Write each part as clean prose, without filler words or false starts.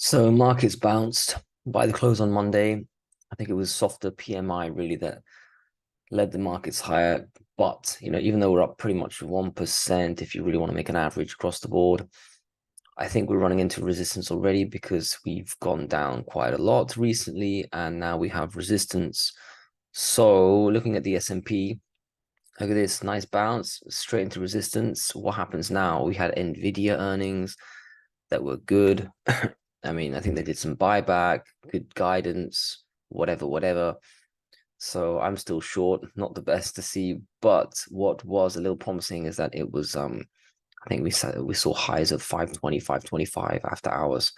So markets bounced by the close on Monday. I think it was softer PMI really that led the markets higher. But even though we're up pretty much 1%, if you really want to make an average across the board, I think we're running into resistance already because we've gone down quite a lot recently, and now we have resistance. So looking at the S&P, look at this nice bounce straight into resistance. What happens now? We had Nvidia earnings that were good. I mean, I think they did some buyback, good guidance, whatever, whatever. So I'm still short, not the best to see. But what was a little promising is that it was I think we saw highs of 520, 525 after hours,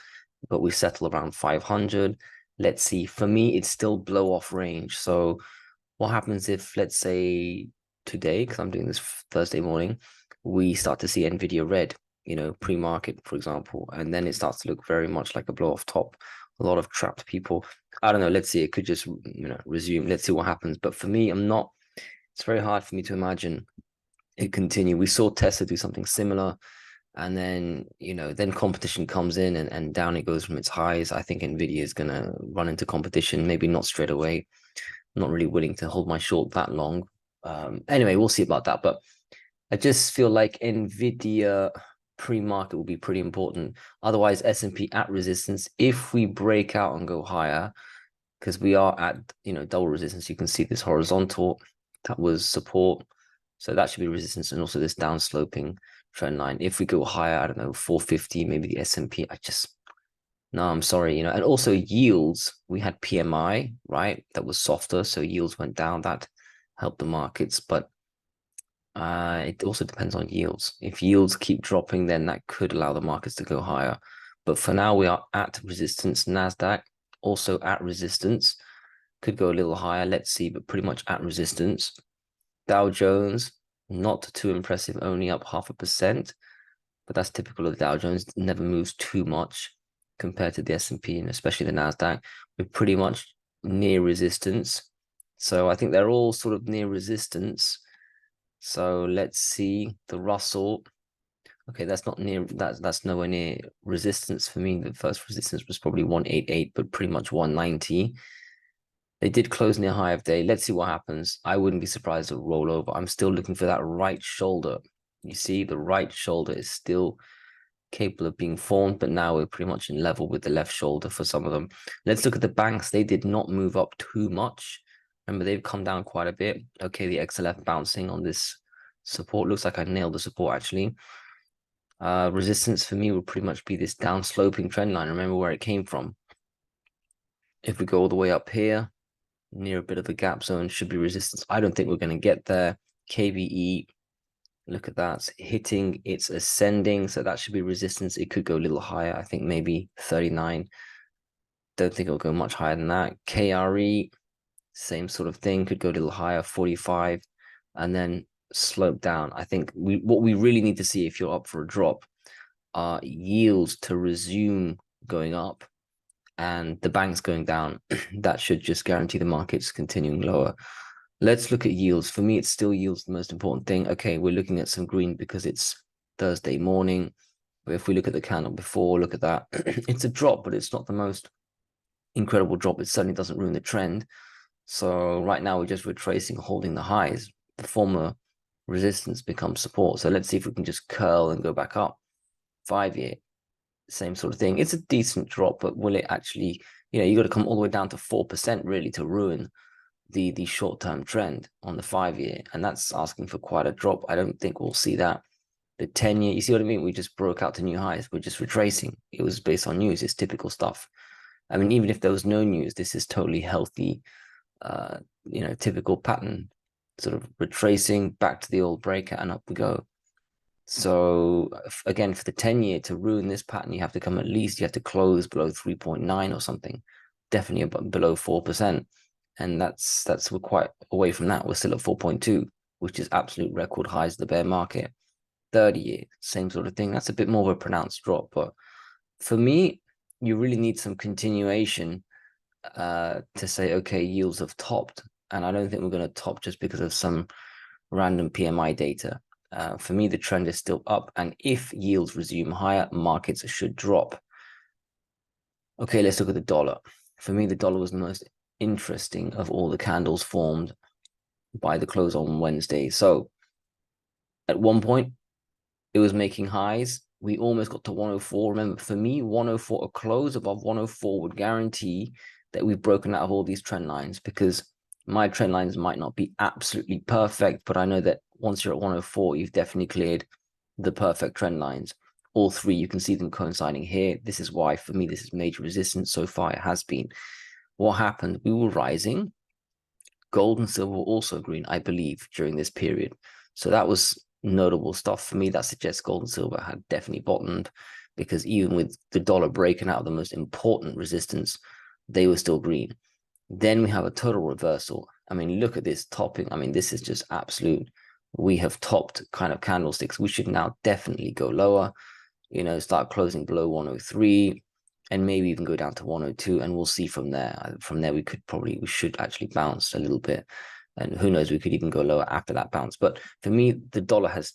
but we settle around 500. Let's see. For me, it's still blow off range. So what happens if, let's say today, because I'm doing this Thursday morning, we start to see Nvidia red, pre-market, for example, and then it starts to look very much like a blow off top. A lot of trapped people. I don't know. Let's see. It could just, resume. Let's see what happens. But for me, it's very hard for me to imagine it continue. We saw Tesla do something similar, and then, then competition comes in and down it goes from its highs. I think Nvidia is gonna run into competition, maybe not straight away. I'm not really willing to hold my short that long. Anyway, we'll see about that. But I just feel like Nvidia pre-market will be pretty important. Otherwise, S&P at resistance. If we break out and go higher, because we are at double resistance, you can see this horizontal that was support, so that should be resistance, and also this down sloping trend line. If we go higher, I don't know, 450, maybe the S&P. No, I'm sorry, and also yields. We had PMI, right? That was softer, so yields went down. That helped the markets, but it also depends on yields. If yields keep dropping, then that could allow the markets to go higher. But for now, we are at resistance. Nasdaq also at resistance. Could go a little higher. Let's see, but pretty much at resistance. Dow Jones, not too impressive, only up 0.5%. But that's typical of the Dow Jones. It never moves too much compared to the S&P and especially the Nasdaq. We're pretty much near resistance. So I think they're all sort of near resistance. So let's see the Russell. Okay, that's not near that's nowhere near resistance for me. The first resistance was probably 188, but pretty much 190. They did close near high of day. Let's see what happens. I wouldn't be surprised to roll over. I'm still looking for that right shoulder. You see, the right shoulder is still capable of being formed, but now we're pretty much in level with the left shoulder for some of them. Let's look at the banks. They did not move up too much. Remember, they've come down quite a bit. Okay, the XLF bouncing on this support. Looks like I nailed the support, actually. Resistance for me would pretty much be this down sloping trend line. Remember where it came from. If we go all the way up here, near a bit of a gap zone, should be resistance. I don't think we're going to get there. KVE, look at that, hitting, it's ascending, so that should be resistance. It could go a little higher. I think maybe 39. Don't think it'll go much higher than that. KRE, same sort of thing, could go a little higher, 45, and then slope down. I think what we really need to see if you're up for a drop are yields to resume going up and the banks going down. That should just guarantee the markets continuing lower. Let's look at yields. For me, it's still yields the most important thing. Okay, we're looking at some green because it's Thursday morning. But if we look at the candle before, look at that. It's a drop, but it's not the most incredible drop. It certainly doesn't ruin the trend. So right now we're just retracing, holding the highs. The former resistance becomes support. So let's see if we can just curl and go back up. 5-year, same sort of thing. It's a decent drop, but will it actually, you got to come all the way down to 4% really to ruin the short-term trend on the 5-year. And that's asking for quite a drop. I don't think we'll see that. The 10-year, you see what I mean? We just broke out to new highs. We're just retracing. It was based on news. It's typical stuff. I mean, even if there was no news, this is totally healthy, typical pattern, sort of retracing back to the old breakout and up we go. So again, for the 10-year to ruin this pattern, you have to close below 3.9 or something, definitely below 4%. And we're quite away from that. We're still at 4.2, which is absolute record highs of the bear market. 30-year, same sort of thing. That's a bit more of a pronounced drop. But for me, you really need some continuation to say, okay, yields have topped. And I don't think we're going to top just because of some random PMI data. For me, the trend is still up. And if yields resume higher, markets should drop. Okay, let's look at the dollar. For me, the dollar was the most interesting of all the candles formed by the close on Wednesday. So at one point, it was making highs. We almost got to 104. Remember, for me, 104, a close above 104 would guarantee that we've broken out of all these trend lines, because my trend lines might not be absolutely perfect, but I know that once you're at 104, you've definitely cleared the perfect trend lines. All three, you can see them coinciding here. This is why, for me, this is major resistance. So far, it has been. What happened? We were rising. Gold and silver were also green, I believe, during this period. So that was notable stuff. For me, that suggests gold and silver had definitely bottomed, because even with the dollar breaking out of the most important resistance, they were still green. Then we have a total reversal. I mean, look at this topping. I mean, this is just absolute. We have topped kind of candlesticks. We should now definitely go lower, start closing below 103 and maybe even go down to 102. And we'll see from there. From there, we should actually bounce a little bit. And who knows, we could even go lower after that bounce. But for me, the dollar has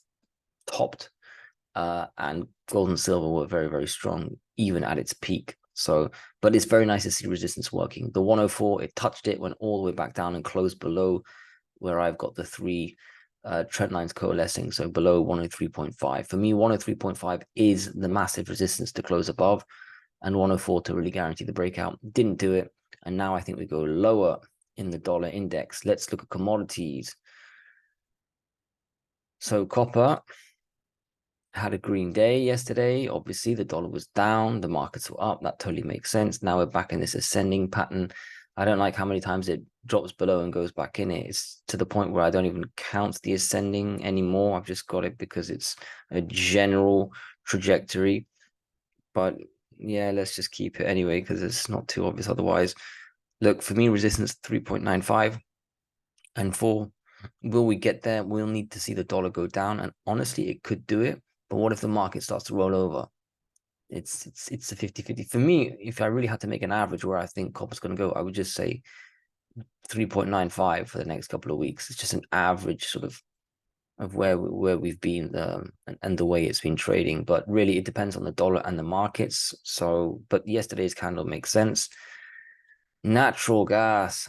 topped, and gold and silver were very, very strong, even at its peak. So, but it's very nice to see resistance working. The 104, it touched it, went all the way back down and closed below where I've got the three trend lines coalescing. So below 103.5. For me, 103.5 is the massive resistance to close above, and 104 to really guarantee the breakout. Didn't do it. And now I think we go lower in the dollar index. Let's look at commodities. So copper had a green day yesterday. Obviously, the dollar was down, the markets were up. That totally makes sense. Now we're back in this ascending pattern. I don't like how many times it drops below and goes back in it. It's to the point where I don't even count the ascending anymore. I've just got it because it's a general trajectory. But yeah, let's just keep it anyway, because it's not too obvious otherwise. Look, for me, resistance 3.95 and 4. Will we get there? We'll need to see the dollar go down. And honestly, it could do it. But what if the market starts to roll over? It's a 50-50. For me, if I really had to make an average where I think copper's going to go, I would just say 3.95 for the next couple of weeks. It's just an average sort of where we've been, and the way it's been trading. But really, it depends on the dollar and the markets. So, but yesterday's candle makes sense. Natural gas,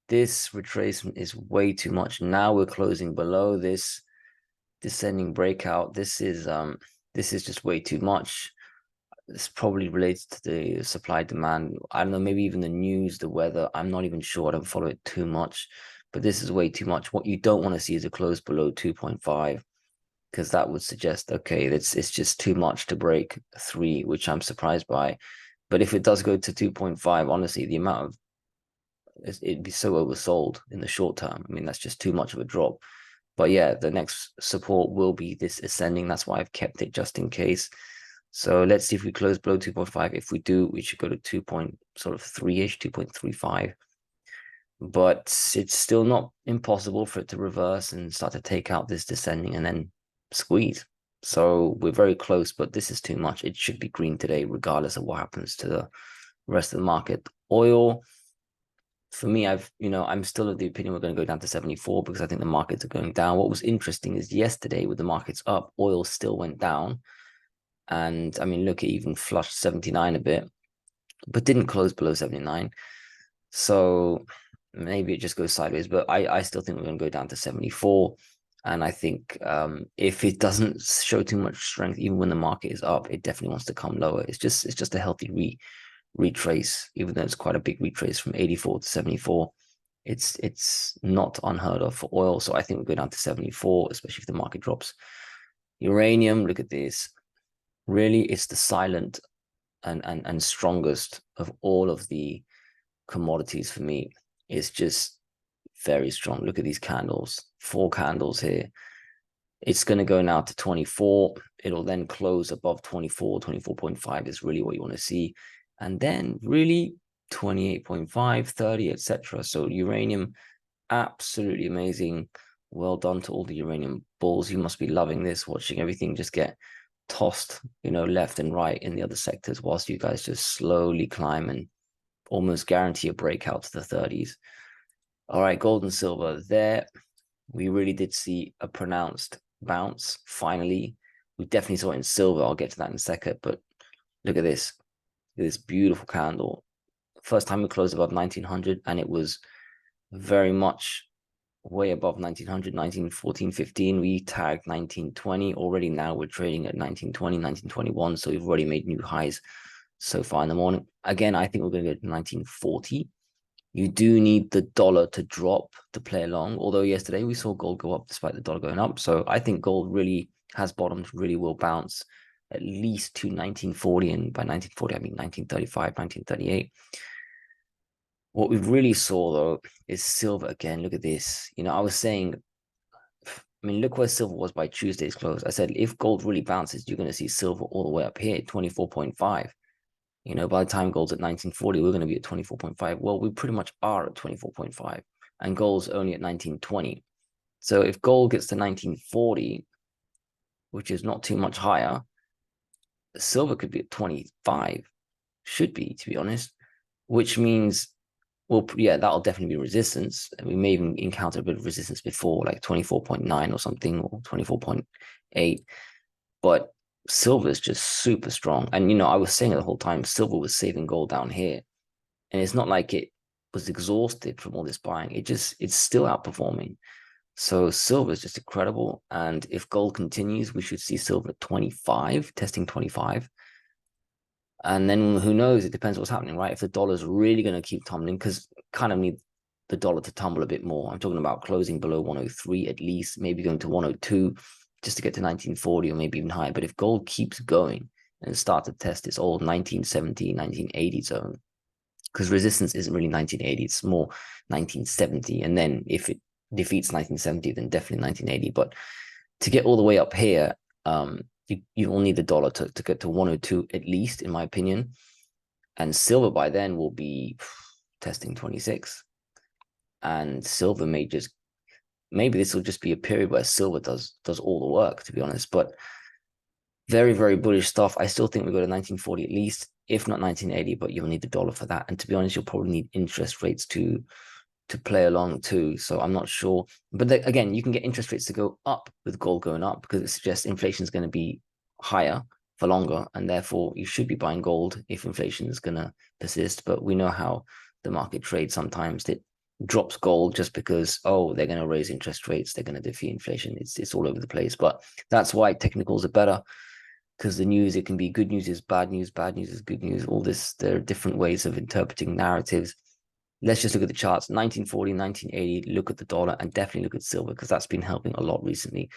this retracement is way too much. Now we're closing below this descending breakout. This is just way too much. This probably relates to the supply demand. I don't know, maybe even the news, the weather. I'm not even sure. I don't follow it too much, but this is way too much. What you don't want to see is a close below 2.5, because that would suggest, okay, it's just too much to break 3, which I'm surprised by. But if it does go to 2.5, honestly, the amount of it'd be so oversold in the short term. I mean, that's just too much of a drop. But yeah, the next support will be this ascending. That's why I've kept it just in case. So let's see if we close below 2.5. If we do, we should go to 2.3-ish, 2.35. But it's still not impossible for it to reverse and start to take out this descending and then squeeze. So we're very close, but this is too much. It should be green today, regardless of what happens to the rest of the market. Oil, for me, I'm still of the opinion we're going to go down to 74, because I think the markets are going down. What was interesting is yesterday, with the markets up, oil still went down. And I mean, look, it even flushed 79 a bit, but didn't close below 79. So maybe it just goes sideways, but I still think we're going to go down to 74. And I think if it doesn't show too much strength, even when the market is up, it definitely wants to come lower. It's just a healthy retrace, even though it's quite a big retrace from 84 to 74. It's not unheard of for oil. So I think we'll go down to 74, especially if the market drops. Uranium, look at this. Really, it's the silent and strongest of all of the commodities for me. It's just very strong. Look at these candles, 4 candles here. It's going to go now to 24. It'll then close above 24, 24.5 is really what you want to see. And then really 28.5, 30, etc. So uranium, absolutely amazing. Well done to all the uranium bulls. You must be loving this, watching everything just get tossed, left and right in the other sectors, whilst you guys just slowly climb and almost guarantee a breakout to the 30s. All right, gold and silver there. We really did see a pronounced bounce. Finally, we definitely saw it in silver. I'll get to that in a second, but look at this. this beautiful candle. First time we closed above 1900, and it was very much way above 1900, 1914, 15. We tagged 1920 already. Now we're trading at 1920, 1921. So we've already made new highs so far in the morning. Again, I think we're going to go to 1940. You do need the dollar to drop to play along. Although yesterday we saw gold go up despite the dollar going up. So I think gold really has bottomed, really will bounce at least to 1940. And by 1940, I mean 1935, 1938. What we really saw though is silver again. Look at this. You know, I was saying, I mean, look where silver was by Tuesday's close. I said, if gold really bounces, you're going to see silver all the way up here, 24.5. You know, by the time gold's at 1940, we're going to be at 24.5. Well, we pretty much are at 24.5, and gold's only at 1920. So if gold gets to 1940, which is not too much higher, silver could be at 25, should be, to be honest, which means, well, yeah, that'll definitely be resistance. We may even encounter a bit of resistance before, like 24.9 or something, or 24.8. But silver is just super strong. And, you know, I was saying it the whole time, silver was saving gold down here. And it's not like it was exhausted from all this buying. It's still outperforming. So silver is just incredible. And if gold continues, we should see silver at 25, testing 25. And then who knows? It depends what's happening, right? If the dollar's really going to keep tumbling, because kind of need the dollar to tumble a bit more. I'm talking about closing below 103 at least, maybe going to 102 just to get to 1940 or maybe even higher. But if gold keeps going and starts to test this old 1970, 1980 zone, because resistance isn't really 1980, it's more 1970. And then if it defeats 1970, then definitely 1980. But to get all the way up here, you will need the dollar to get to 102 at least, in my opinion. And silver by then will be testing 26. And silver may just, maybe this will just be a period where silver does all the work, to be honest. But very, very bullish stuff. I still think we go to 1940 at least, if not 1980, but you'll need the dollar for that. And to be honest, you'll probably need interest rates to play along too. So I'm not sure. But again, you can get interest rates to go up with gold going up, because it suggests inflation is going to be higher for longer. And therefore, you should be buying gold if inflation is going to persist. But we know how the market trades sometimes. It drops gold just because, oh, they're going to raise interest rates, they're going to defeat inflation. It's all over the place. But that's why technicals are better, because the news, it can be good news is bad news is good news. All this, there are different ways of interpreting narratives. Let's just look at the charts, 1940, 1980, look at the dollar, and definitely look at silver, because that's been helping a lot recently.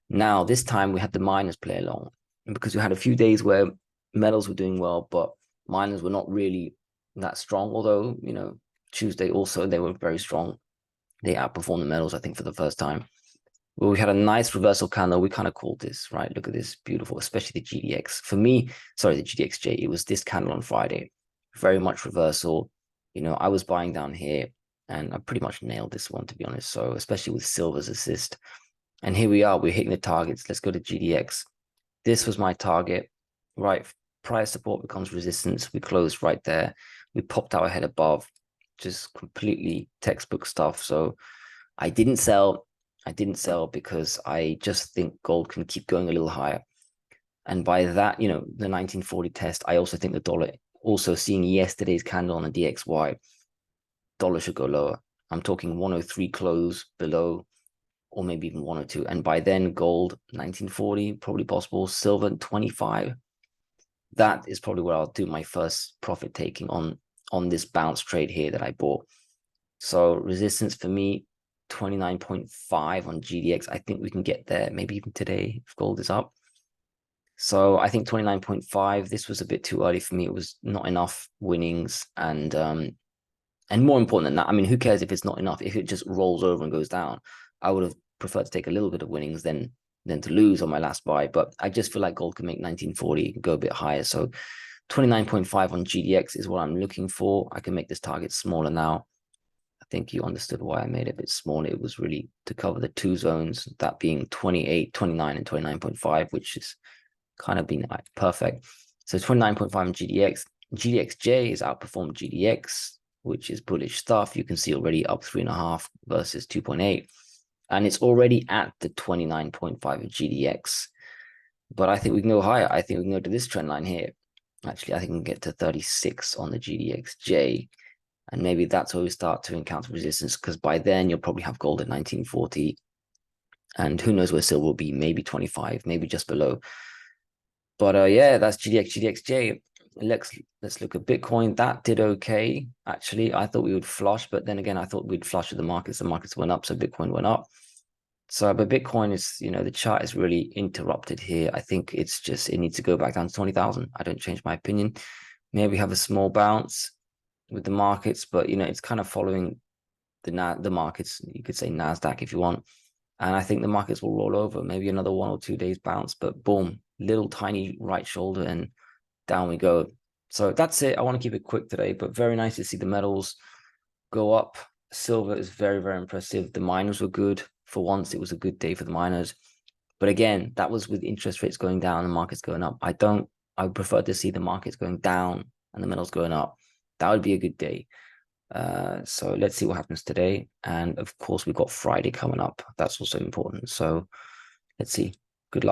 Now, this time we had the miners play along, and because we had a few days where metals were doing well, but miners were not really that strong. Although, you know, Tuesday also, they were very strong. They outperformed the metals, I think, for the first time. Well, we had a nice reversal candle. We kind of called this, right? Look at this, beautiful, especially the GDX. For me, sorry, the GDXJ, it was this candle on Friday. Very much reversal. You know, I was buying down here, and I pretty much nailed this one, to be honest. So especially with silver's assist. And here we are, we're hitting the targets. Let's go to GDX. This was my target, right? Price support becomes resistance. We closed right there. We popped our head above, just completely textbook stuff. So I didn't sell. I didn't sell because I just think gold can keep going a little higher. And by that, you know, the 1940 test, I also think the dollar, also seeing yesterday's candle on the DXY, dollar should go lower. I'm talking 103 close below, or maybe even 102. And by then, gold 1940, probably possible. Silver 25. That is probably where I'll do my first profit taking on this bounce trade here that I bought. So resistance for me, 29.5 on GDX. I think we can get there, maybe even today if gold is up. So I think 29.5, this was a bit too early for me. It was not enough winnings. And more important than that, I mean, who cares if it's not enough? If it just rolls over and goes down, I would have preferred to take a little bit of winnings than to lose on my last buy. But I just feel like gold can make 1940, go a bit higher. So 29.5 on GDX is what I'm looking for. I can make this target smaller now. I think you understood why I made it a bit smaller. It was really to cover the two zones, that being 28, 29, and 29.5, which is kind of been like perfect. So 29.5 on GDX. GDXJ is outperformed GDX, which is bullish stuff. You can see already up 3.5 versus 2.8. And it's already at the 29.5 of GDX. But I think we can go higher. I think we can go to this trend line here. Actually, I think we can get to 36 on the GDXJ. And maybe that's where we start to encounter resistance, because by then you'll probably have gold at 1940. And who knows where silver will be, maybe 25, maybe just below. But yeah, that's GDXJ. Let's look at Bitcoin. That did okay. Actually, I thought we would flush, but then again, I thought we'd flush with the markets. The markets went up, so Bitcoin went up. So, but Bitcoin is, the chart is really interrupted here. I think it's just, it needs to go back down to 20,000. I don't change my opinion. Maybe have a small bounce with the markets, but it's kind of following the markets. You could say Nasdaq if you want, and I think the markets will roll over. Maybe another 1 or 2 days bounce, but boom, little tiny right shoulder, and down we go. So that's it. I want to keep it quick today, but very nice to see the metals go up. Silver is very, very impressive. The miners were good. For once, it was a good day for the miners. But again, that was with interest rates going down and markets going up. I would prefer to see the markets going down and the metals going up. That would be a good day. So let's see what happens today. And of course, we've got Friday coming up. That's also important. So let's see. Good luck.